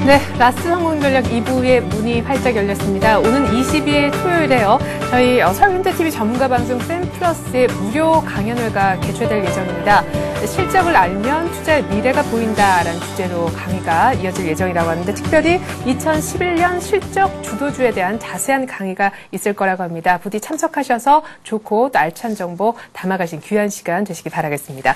네, 라스 항공전략 2부의 문이 활짝 열렸습니다. 오는 22일 토요일에요. 저희 서울현대TV 전문가 방송 팬플러스의 무료 강연회가 개최될 예정입니다. 실적을 알면 투자의 미래가 보인다라는 주제로 강의가 이어질 예정이라고 하는데 특별히 2011년 실적 주도주에 대한 자세한 강의가 있을 거라고 합니다. 부디 참석하셔서 좋고 또 알찬 정보 담아가신 귀한 시간 되시기 바라겠습니다.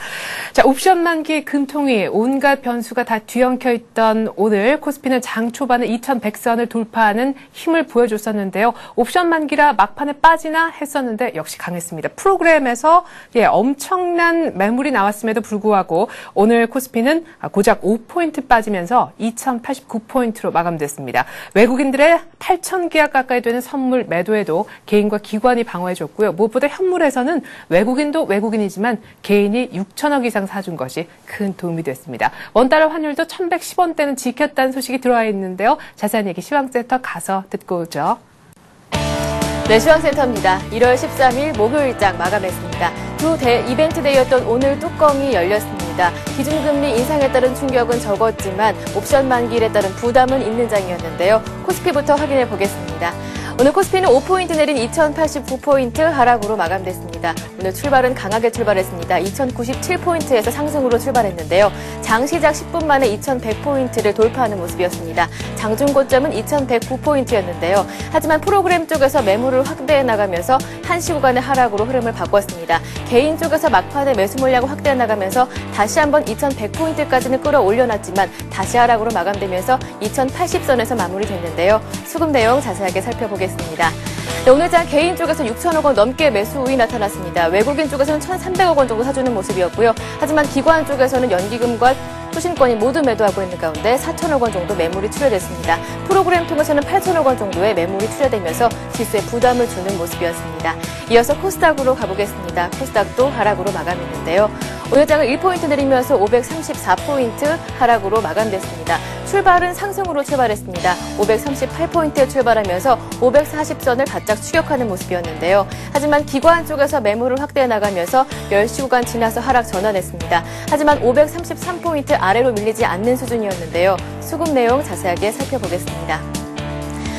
자, 옵션 만기 금통위 온갖 변수가 다 뒤엉켜 있던 오늘 코스피는 장 초반에 2100선을 돌파하는 힘을 보여줬었는데요. 옵션 만기라 막판에 빠지나 했었는데 역시 강했습니다. 프로그램에서 엄청난 매물이 나왔음에도 불구하고 오늘 코스피는 고작 5포인트 빠지면서 2089포인트로 마감됐습니다. 외국인들의 8,000계약 가까이 되는 선물 매도에도 개인과 기관이 방어해줬고요. 무엇보다 현물에서는 외국인도 외국인이지만 개인이 6천억 이상 사준 것이 큰 도움이 됐습니다. 원달러 환율도 1110원대는 지켰다는 소식이 들어와 있는데요. 자세한 얘기 시황센터 가서 듣고 오죠. 네, 시황센터입니다. 1월 13일 목요일장 마감했습니다. 두 이벤트 데이였던 오늘 뚜껑이 열렸습니다. 기준금리 인상에 따른 충격은 적었지만 옵션 만기일에 따른 부담은 있는 장이었는데요. 코스피부터 확인해 보겠습니다. 오늘 코스피는 5포인트 내린 2089포인트 하락으로 마감됐습니다. 오늘 출발은 강하게 출발했습니다. 2097포인트에서 상승으로 출발했는데요. 장 시작 10분 만에 2100포인트를 돌파하는 모습이었습니다. 장중 고점은 2109포인트였는데요. 하지만 프로그램 쪽에서 매물을 확대해 나가면서 한시 구간의 하락으로 흐름을 바꿨습니다. 개인 쪽에서 막판에 매수 물량을 확대해 나가면서 다시 한번 2100포인트까지는 끌어올려놨지만 다시 하락으로 마감되면서 2080선에서 마무리됐는데요. 수급 내용 자세하게 살펴보겠습니다. 네, 오늘 장 개인 쪽에서 6천억 원 넘게 매수 우위 나타났습니다. 외국인 쪽에서는 1,300억 원 정도 사주는 모습이었고요. 하지만 기관 쪽에서는 연기금과 투신권이 모두 매도하고 있는 가운데 4천억 원 정도 매물이 출회됐습니다. 프로그램 통해서는 8천억 원 정도의 매물이 출회되면서 지수에 부담을 주는 모습이었습니다. 이어서 코스닥으로 가보겠습니다. 코스닥도 하락으로 마감했는데요. 오늘 장은 1포인트 내리면서 534포인트 하락으로 마감됐습니다. 출발은 상승으로 출발했습니다. 538포인트에 출발하면서 540선을 바짝 추격하는 모습이었는데요. 하지만 기관 쪽에서 매물을 확대해 나가면서 10시 구간 지나서 하락 전환했습니다. 하지만 533포인트 아래로 밀리지 않는 수준이었는데요. 수급 내용 자세하게 살펴보겠습니다.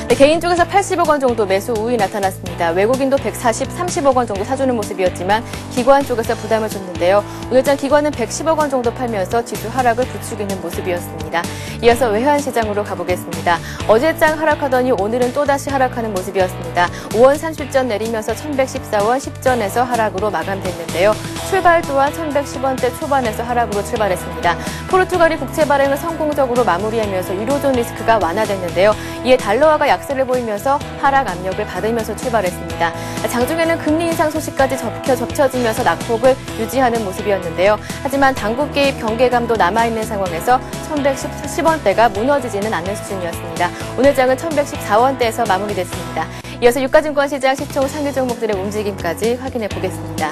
네, 개인 쪽에서 80억 원 정도 매수 우위 나타났습니다. 외국인도 30억 원 정도 사주는 모습이었지만 기관 쪽에서 부담을 줬는데요. 오늘장 기관은 110억 원 정도 팔면서 지수 하락을 부추기는 모습이었습니다. 이어서 외환시장으로 가보겠습니다. 어제장 하락하더니 오늘은 또다시 하락하는 모습이었습니다. 5원 산출전 내리면서 1114원 10전에서 하락으로 마감됐는데요. 출발 또한 1110원대 초반에서 하락으로 출발했습니다. 포르투갈이 국채 발행을 성공적으로 마무리하면서 유로존 리스크가 완화됐는데요. 이에 달러화가 약세를 보이면서 하락 압력을 받으면서 출발했습니다. 장중에는 금리 인상 소식까지 접쳐지면서 낙폭을 유지하는 모습이었는데요. 하지만 당국 개입 경계감도 남아있는 상황에서 1110원대가 무너지지는 않는 수준이었습니다. 오늘 장은 1114원대에서 마무리됐습니다. 이어서 유가증권 시장 시총 상위 종목들의 움직임까지 확인해 보겠습니다.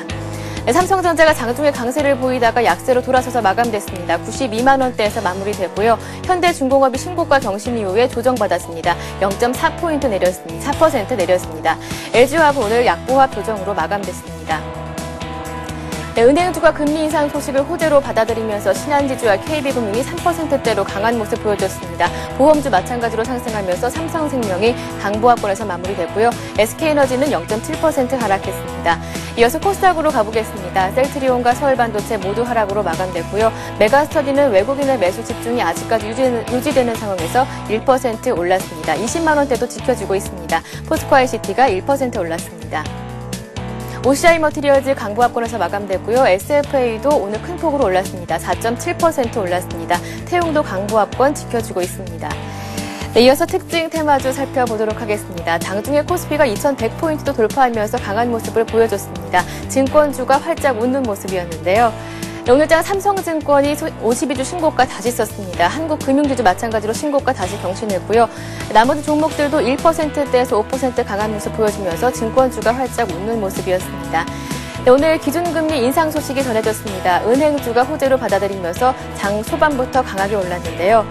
네, 삼성전자가 장중에 강세를 보이다가 약세로 돌아서서 마감됐습니다. 92만 원대에서 마무리됐고요. 현대중공업이 신고가 경신 이후에 조정받았습니다. 0.4포인트 내렸습니다. 4% 내렸습니다. LG화학은 오늘 약보합 조정으로 마감됐습니다. 네, 은행주가 금리 인상 소식을 호재로 받아들이면서 신한지주와 KB금융이 3%대로 강한 모습 보여줬습니다. 보험주 마찬가지로 상승하면서 삼성생명이 강보합권에서 마무리됐고요. SK에너지는 0.7% 하락했습니다. 이어서 코스닥으로 가보겠습니다. 셀트리온과 서울반도체 모두 하락으로 마감됐고요. 메가스터디는 외국인의 매수 집중이 아직까지 유지되는 상황에서 1% 올랐습니다. 20만 원대도 지켜주고 있습니다. 포스코ICT가 1% 올랐습니다. OCI 머티리얼즈 강보합권에서 마감됐고요. SFA도 오늘 큰 폭으로 올랐습니다. 4.7% 올랐습니다. 태용도 강보합권 지켜주고 있습니다. 네, 이어서 특징 테마주 살펴보도록 하겠습니다. 장중에 코스피가 2100포인트도 돌파하면서 강한 모습을 보여줬습니다. 증권주가 활짝 웃는 모습이었는데요. 네, 오늘장 삼성증권이 52주 신고가 다시 썼습니다. 한국금융지주 마찬가지로 신고가 다시 경신했고요. 나머지 종목들도 1%대에서 5% 강한 모습 보여주면서 증권주가 활짝 웃는 모습이었습니다. 네, 오늘 기준금리 인상 소식이 전해졌습니다. 은행주가 호재로 받아들이면서 장 초반부터 강하게 올랐는데요.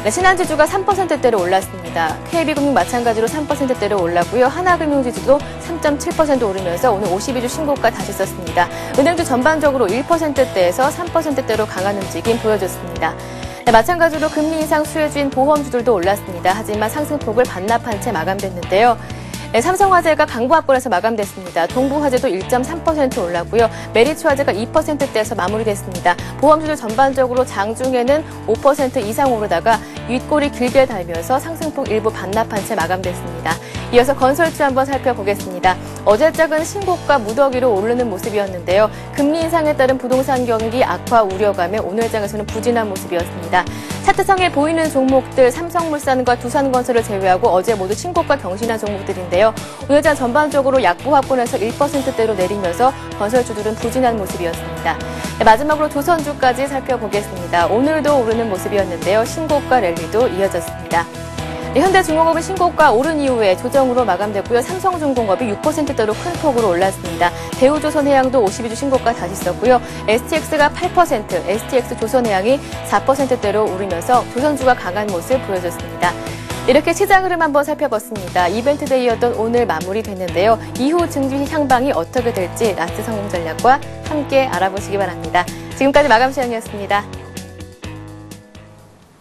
네, 신한지주가 3%대로 올랐습니다. KB금융 마찬가지로 3%대로 올랐고요. 하나금융지주도 3.7% 오르면서 오늘 52주 신고가 다시 썼습니다. 은행주 전반적으로 1%대에서 3%대로 강한 움직임 보여줬습니다. 네, 마찬가지로 금리 인상 수혜주인 보험주들도 올랐습니다. 하지만 상승폭을 반납한 채 마감됐는데요. 네, 삼성화재가 강보합권에서 마감됐습니다. 동부화재도 1.3% 올랐고요. 메리츠화재가 2%대에서 마무리됐습니다. 보험주들 전반적으로 장중에는 5% 이상 오르다가 윗골이 길게 달면서 상승폭 일부 반납한 채 마감됐습니다. 이어서 건설주 한번 살펴보겠습니다. 어제작은 신고가 무더기로 오르는 모습이었는데요. 금리 인상에 따른 부동산 경기 악화 우려감에 오늘 장에서는 부진한 모습이었습니다. 차트상에 보이는 종목들 삼성물산과 두산건설을 제외하고 어제 모두 신고가 경신한 종목들인데요. 오늘 장 전반적으로 약보합권에서 1%대로 내리면서 건설주들은 부진한 모습이었습니다. 네, 마지막으로 조선주까지 살펴보겠습니다. 오늘도 오르는 모습이었는데요. 신고가 랠리도 이어졌습니다. 네, 현대중공업은 신고가 오른 이후에 조정으로 마감됐고요. 삼성중공업이 6%대로 큰 폭으로 올랐습니다. 대우조선해양도 52주 신고가 다시 썼고요. STX가 8%, STX조선해양이 4%대로 오르면서 조선주가 강한 모습 보여줬습니다. 이렇게 시장 흐름 한번 살펴봤습니다. 이벤트 데이였던 오늘 마무리됐는데요. 이후 증시 향방이 어떻게 될지 라스트 성공 전략과 함께 알아보시기 바랍니다. 지금까지 마감 시간이었습니다.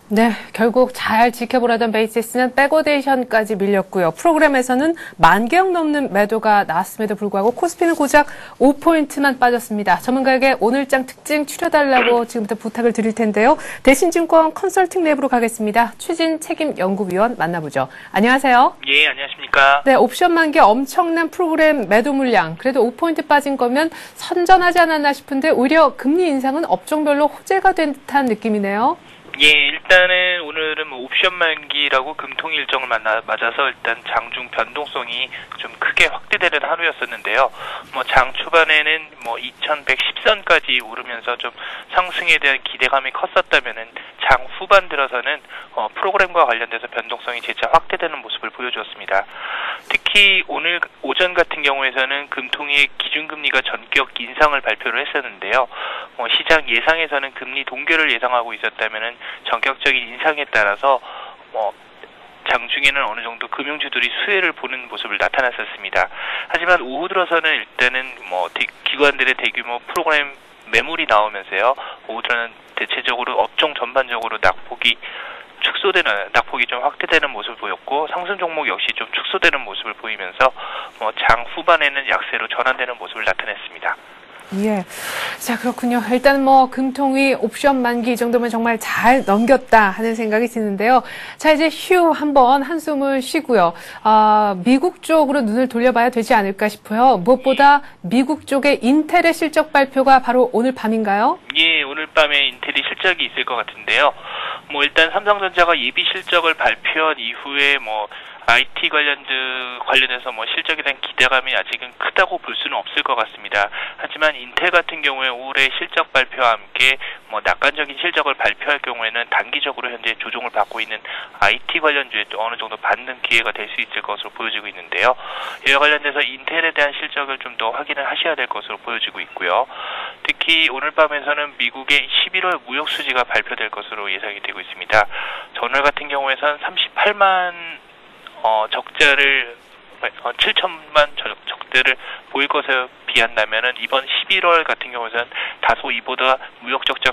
네, 결국 잘 지켜보려던 베이시스는 백오데이션까지 밀렸고요. 프로그램에서는 10,000개 넘는 매도가 나왔음에도 불구하고 코스피는 고작 5포인트만 빠졌습니다. 전문가에게 오늘장 특징 추려달라고 지금부터 부탁을 드릴 텐데요. 대신증권 컨설팅 랩으로 가겠습니다. 추진 책임연구위원 만나보죠. 안녕하세요. 예, 안녕하십니까. 네, 옵션 만기 엄청난 프로그램 매도 물량. 그래도 5포인트 빠진 거면 선전하지 않았나 싶은데 오히려 금리 인상은 업종별로 호재가 된 듯한 느낌이네요. 예, 일단은 오늘은 옵션 만기라고 금통 일정을 맞아서 일단 장중 변동성이 좀 크게 확대되는 하루였었는데요. 장 초반에는 2110선까지 오르면서 좀 상승에 대한 기대감이 컸었다면은 장 후반 들어서는 프로그램과 관련돼서 변동성이 재차 확대되는 모습을 보여주었습니다. 특히 오늘 오전 같은 경우에서는 금통위의 기준금리가 전격 인상을 발표를 했었는데요. 시장 예상에서는 금리 동결을 예상하고 있었다면은 전격적인 인상에 따라서 장중에는 어느 정도 금융주들이 수혜를 보는 모습을 나타났었습니다. 하지만 오후 들어서는 일단은 기관들의 대규모 프로그램 매물이 나오면서요. 오후 들어는 대체적으로 업종 전반적으로 낙폭이 좀 확대되는 모습을 보였고 상승 종목 역시 좀 축소되는 모습을 보이면서 장 후반에는 약세로 전환되는 모습을 나타냈습니다. 예. 자, 그렇군요. 일단 금통위 옵션 만기 이 정도면 정말 잘 넘겼다 하는 생각이 드는데요. 자, 이제 한번 한숨을 쉬고요. 미국 쪽으로 눈을 돌려봐야 되지 않을까 싶어요. 무엇보다 미국 쪽의 인텔의 실적 발표가 바로 오늘 밤인가요? 예, 오늘 밤에 인텔이 실적이 있을 것 같은데요. 일단 삼성전자가 예비 실적을 발표한 이후에 IT 관련해서 실적에 대한 기대감이 아직은 크다고 볼 수는 없을 것 같습니다. 하지만 인텔 같은 경우에 올해 실적 발표와 함께 낙관적인 실적을 발표할 경우에는 단기적으로 현재 조정을 받고 있는 IT 관련주에 또 어느 정도 받는 기회가 될 수 있을 것으로 보여지고 있는데요. 이와 관련돼서 인텔에 대한 실적을 좀 더 확인을 하셔야 될 것으로 보여지고 있고요. 특히 오늘 밤에서는 미국의 11월 무역 수지가 발표될 것으로 예상이 되고 있습니다. 전월 같은 경우에선 38만 적자를 7천만 적자를 보일 것에 비한다면은 이번 11월 같은 경우에는 다소 이보다 무역 적자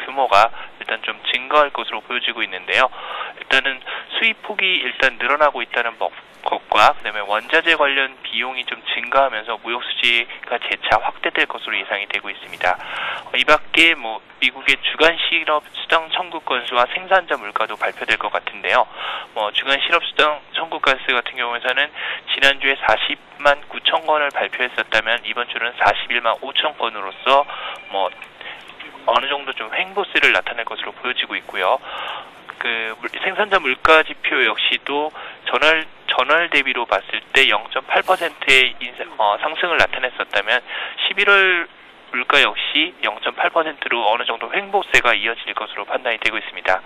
규모가 일단 좀 증가할 것으로 보여지고 있는데요. 일단은 수입폭이 일단 늘어나고 있다는 것과 그다음에 원자재 관련 비용이 좀 증가하면서 무역 수지가 재차 확대될 것으로 예상이 되고 있습니다. 이 밖에 미국의 주간 실업 수당 청구 건수와 생산자 물가도 발표될 것 같은데요. 주간 실업 수당 청구 건수 같은 경우에는 지난주에 40만 9천 건을 발표했었다면 이번 주는 41만 5천 건으로서 어느 정도 좀 횡보세를 나타낼 것으로 보여지고 있고요. 생산자 물가 지표 역시도 전월 대비로 봤을 때 0.8%의 상승을 나타냈었다면 11월 물가 역시 0.8%로 어느 정도 횡보세가 이어질 것으로 판단이 되고 있습니다.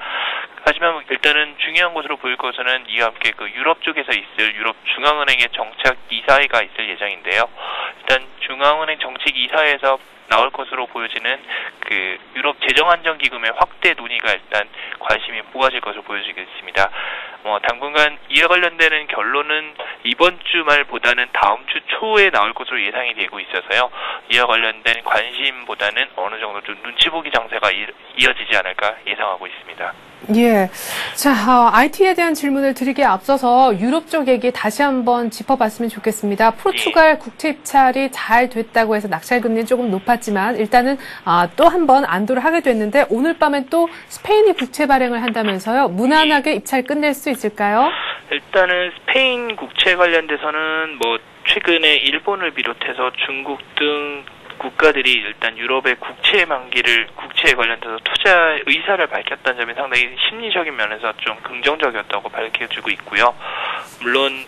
하지만 일단은 중요한 것으로 보일 것은 이와 함께 유럽 쪽에서 있을 유럽 중앙은행의 정책 이사회가 있을 예정인데요. 일단 중앙은행 정책 이사회에서 나올 것으로 보여지는 유럽 재정안정기금의 확대 논의가 일단 관심이 모아질 것으로 보여지고 있습니다. 당분간 이와 관련되는 결론은 이번 주말보다는 다음 주 초에 나올 것으로 예상이 되고 있어서요. 이와 관련된 관심보다는 어느 정도 좀 눈치 보기 장세가 이어지지 않을까 예상하고 있습니다. 예. 자, IT에 대한 질문을 드리기에 앞서서 유럽 쪽 얘기 다시 한번 짚어봤으면 좋겠습니다. 포르투갈 국채 입찰이 잘 됐다고 해서 낙찰 금리는 조금 높았지만 일단은 또 한 번 안도를 하게 됐는데 오늘 밤엔 또 스페인이 국채 발행을 한다면서요. 무난하게 입찰 끝낼 수 있을까요? 일단은 스페인 국채 관련돼서는 뭐 최근에 일본을 비롯해서 중국 등 국가들이 일단 유럽의 국채 국채에 관련돼서 투자 의사를 밝혔다는 점이 상당히 심리적인 면에서 좀 긍정적이었다고 밝혀지고 있고요. 물론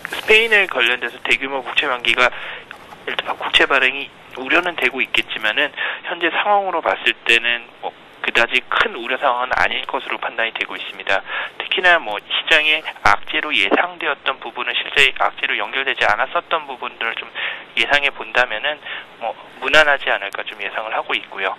스페인에 관련돼서 대규모 국채 만기가 일단 국채 발행이 우려는 되고 있겠지만은 현재 상황으로 봤을 때는 뭐 그다지 큰 우려 상황은 아닐 것으로 판단이 되고 있습니다. 특히나 뭐 시장에 악재로 예상되었던 부분은 실제 악재로 연결되지 않았었던 부분들을 좀 예상해 본다면은 뭐 무난하지 않을까 좀 예상을 하고 있고요.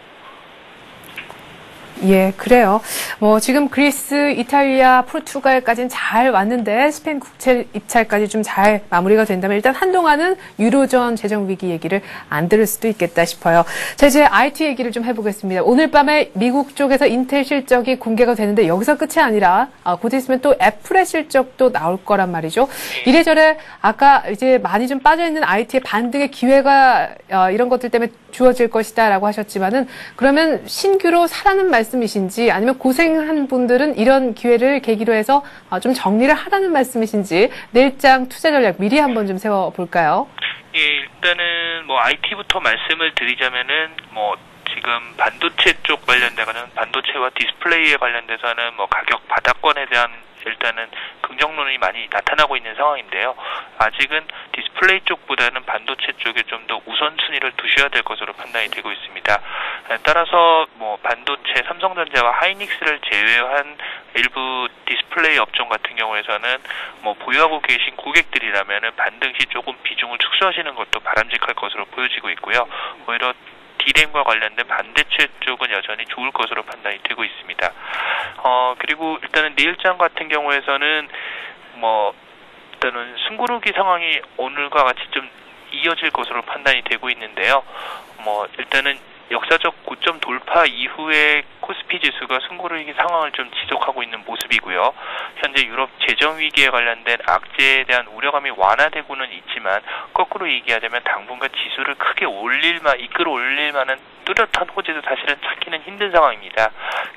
예, 그래요. 뭐 지금 그리스, 이탈리아, 포르투갈까지는 잘 왔는데 스페인 국채 입찰까지 좀 잘 마무리가 된다면 일단 한동안은 유로존 재정 위기 얘기를 안 들을 수도 있겠다 싶어요. 자, 이제 IT 얘기를 좀 해보겠습니다. 오늘 밤에 미국 쪽에서 인텔 실적이 공개가 되는데 여기서 끝이 아니라 곧 있으면 또 애플의 실적도 나올 거란 말이죠. 이래저래 아까 이제 많이 좀 빠져있는 IT의 반등의 기회가 이런 것들 때문에 주어질 것이다라고 하셨지만은 그러면 신규로 사라는 말씀이신지 아니면 고생한 분들은 이런 기회를 계기로 해서 좀 정리를 하라는 말씀이신지 내일장 투자 전략 미리 한번 좀 세워볼까요? 예, 일단은 뭐 IT부터 말씀을 드리자면은 뭐 지금 반도체 쪽 관련돼서는 반도체와 디스플레이에 관련돼서는 뭐 가격 바닥권에 대한 일단은 긍정론이 많이 나타나고 있는 상황인데요. 아직은 디스플레이 쪽보다는 반도체 쪽에 좀 더 우선순위를 두셔야 될 것으로 판단이 되고 있습니다. 따라서 뭐 반도체 삼성전자와 하이닉스를 제외한 일부 디스플레이 업종 같은 경우에서는 뭐 보유하고 계신 고객들이라면은 반등 시 조금 비중을 축소하시는 것도 바람직할 것으로 보여지고 있고요. 오히려 D램과 관련된 반도체 쪽은 여전히 좋을 것으로 판단이 되고 있습니다. 그리고 일단은 내일장 같은 경우에서는 뭐 일단은 숨고르기 상황이 오늘과 같이 좀 이어질 것으로 판단이 되고 있는데요. 뭐 일단은 역사적 고점 돌파 이후에 코스피 지수가 숨고르기 상황을 좀 지속하고 있는 모습이고요. 현재 유럽 재정 위기에 관련된 악재에 대한 우려감이 완화되고는 있지만 거꾸로 얘기하자면 당분간 지수를 크게 이끌어 올릴 만한 뚜렷한 호재도 사실은 찾기는 힘든 상황입니다.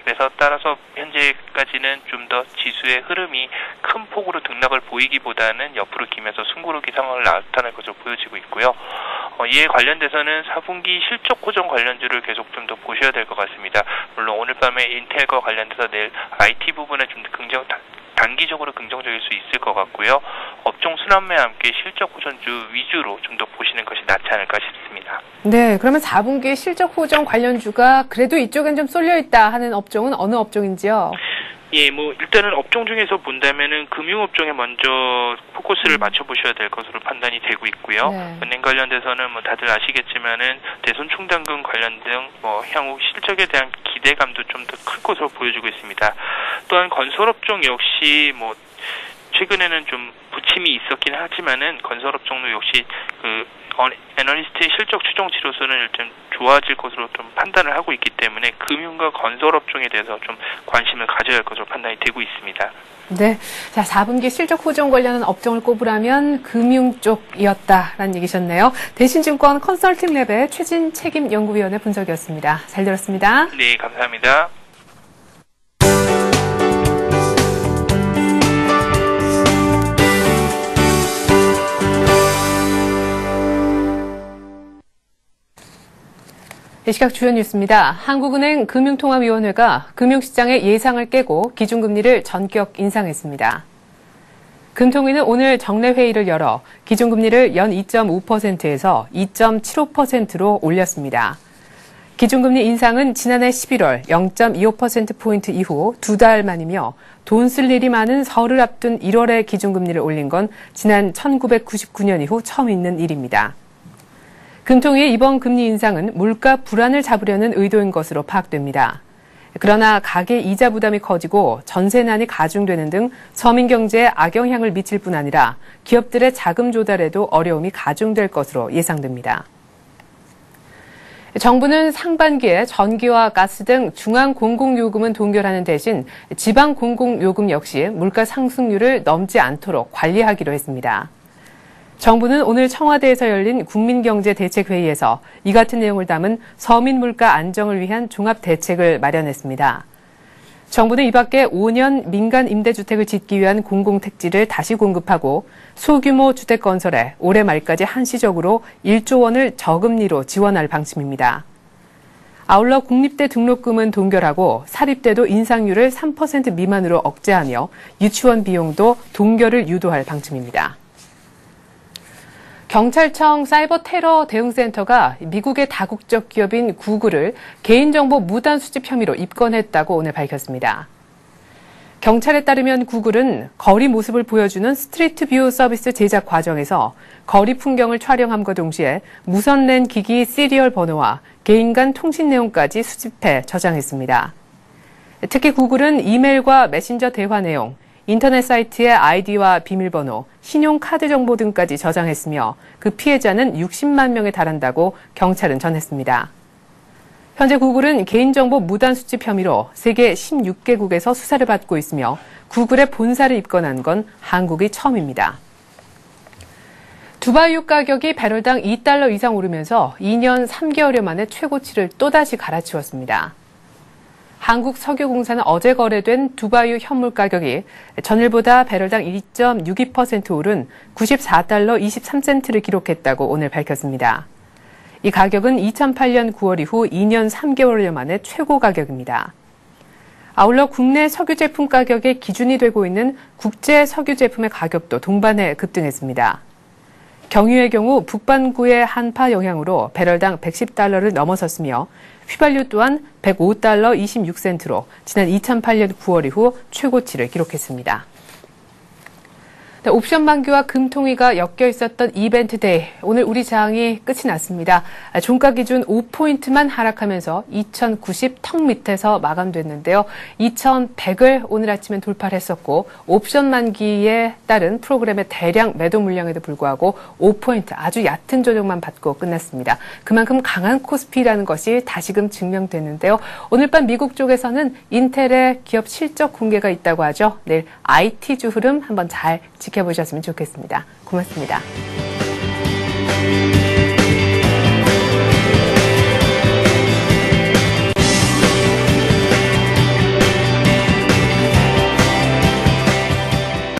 그래서 따라서 현재까지는 좀 더 지수의 흐름이 큰 폭으로 등락을 보이기보다는 옆으로 기면서 숨고르기 상황을 나타낼 것으로 보여지고 있고요. 이에 관련돼서는 4분기 실적 호정 관련주를 계속 좀 더 보셔야 될 것 같습니다. 물론 오늘 밤에 인텔과 관련돼서 내일 IT 부분에 좀 단기적으로 긍정적일 수 있을 것 같고요. 업종 순환매와 함께 실적 호전주 위주로 좀 더 보시는 것이 낫지 않을까 싶습니다. 네, 그러면 4분기 실적 호정 관련주가 그래도 이쪽엔 좀 쏠려있다 하는 업종은 어느 업종인지요? 예, 뭐 일단은 업종 중에서 본다면은 금융업종에 먼저 포커스를 맞춰보셔야 될 것으로 판단이 되고 있고요. 네. 은행 관련돼서는 뭐 다들 아시겠지만은 대손 충당금 관련 등 뭐 향후 실적에 대한 기대감도 좀 더 클 것으로 보여지고 있습니다. 또한 건설업종 역시 뭐 최근에는 좀 부침이 있었긴 하지만은 건설업종도 역시 애널리스트의 실적 추정치로서는 일단 좋아질 것으로 좀 판단을 하고 있기 때문에 금융과 건설업종에 대해서 좀 관심을 가져야 할 것으로 판단이 되고 있습니다. 네. 자, 4분기 실적 호정 관련한 업종을 꼽으라면 금융 쪽이었다라는 얘기셨네요. 대신증권 컨설팅랩의 최진 책임연구위원의 분석이었습니다. 잘 들었습니다. 네, 감사합니다. 이 시각 주요 뉴스입니다. 한국은행 금융통화위원회가 금융시장의 예상을 깨고 기준금리를 전격 인상했습니다. 금통위는 오늘 정례회의를 열어 기준금리를 연 2.5%에서 2.75%로 올렸습니다. 기준금리 인상은 지난해 11월 0.25%포인트 이후 2달 만이며 돈 쓸 일이 많은 설을 앞둔 1월에 기준금리를 올린 건 지난 1999년 이후 처음 있는 일입니다. 금통위의 이번 금리 인상은 물가 불안을 잡으려는 의도인 것으로 파악됩니다. 그러나 가계 이자 부담이 커지고 전세난이 가중되는 등 서민 경제에 악영향을 미칠 뿐 아니라 기업들의 자금 조달에도 어려움이 가중될 것으로 예상됩니다. 정부는 상반기에 전기와 가스 등 중앙 공공요금은 동결하는 대신 지방 공공요금 역시 물가 상승률을 넘지 않도록 관리하기로 했습니다. 정부는 오늘 청와대에서 열린 국민경제대책회의에서 이 같은 내용을 담은 서민 물가 안정을 위한 종합대책을 마련했습니다. 정부는 이 밖에 5년 민간 임대주택을 짓기 위한 공공택지를 다시 공급하고 소규모 주택 건설에 올해 말까지 한시적으로 1조 원을 저금리로 지원할 방침입니다. 아울러 국립대 등록금은 동결하고 사립대도 인상률을 3% 미만으로 억제하며 유치원 비용도 동결을 유도할 방침입니다. 경찰청 사이버 테러 대응센터가 미국의 다국적 기업인 구글을 개인정보 무단 수집 혐의로 입건했다고 오늘 밝혔습니다. 경찰에 따르면 구글은 거리 모습을 보여주는 스트리트 뷰 서비스 제작 과정에서 거리 풍경을 촬영함과 동시에 무선랜 기기 시리얼 번호와 개인 간 통신 내용까지 수집해 저장했습니다. 특히 구글은 이메일과 메신저 대화 내용, 인터넷 사이트의 아이디와 비밀번호, 신용카드 정보 등까지 저장했으며 그 피해자는 60만 명에 달한다고 경찰은 전했습니다. 현재 구글은 개인정보 무단 수집 혐의로 세계 16개국에서 수사를 받고 있으며 구글의 본사를 입건한 건 한국이 처음입니다. 두바이유 가격이 배럴당 $2 이상 오르면서 2년 3개월여 만에 최고치를 또다시 갈아치웠습니다. 한국석유공사는 어제 거래된 두바이유 현물 가격이 전일보다 배럴당 1.62% 오른 $94 23센트를 기록했다고 오늘 밝혔습니다. 이 가격은 2008년 9월 이후 2년 3개월여 만에 최고 가격입니다. 아울러 국내 석유 제품 가격의 기준이 되고 있는 국제 석유 제품의 가격도 동반해 급등했습니다. 경유의 경우 북반구의 한파 영향으로 배럴당 $110를 넘어섰으며 휘발유 또한 $105 26센트로 지난 2008년 9월 이후 최고치를 기록했습니다. 옵션 만기와 금통위가 엮여 있었던 이벤트 데이, 오늘 우리 장이 끝이 났습니다. 종가 기준 5포인트만 하락하면서 2090 턱 밑에서 마감됐는데요. 2100을 오늘 아침엔 돌파를 했었고 옵션 만기에 따른 프로그램의 대량 매도 물량에도 불구하고 5포인트 아주 얕은 조정만 받고 끝났습니다. 그만큼 강한 코스피라는 것이 다시금 증명됐는데요. 오늘 밤 미국 쪽에서는 인텔의 기업 실적 공개가 있다고 하죠. 내일 IT주 흐름 한번 잘 지켜보셨으면 좋겠습니다. 고맙습니다.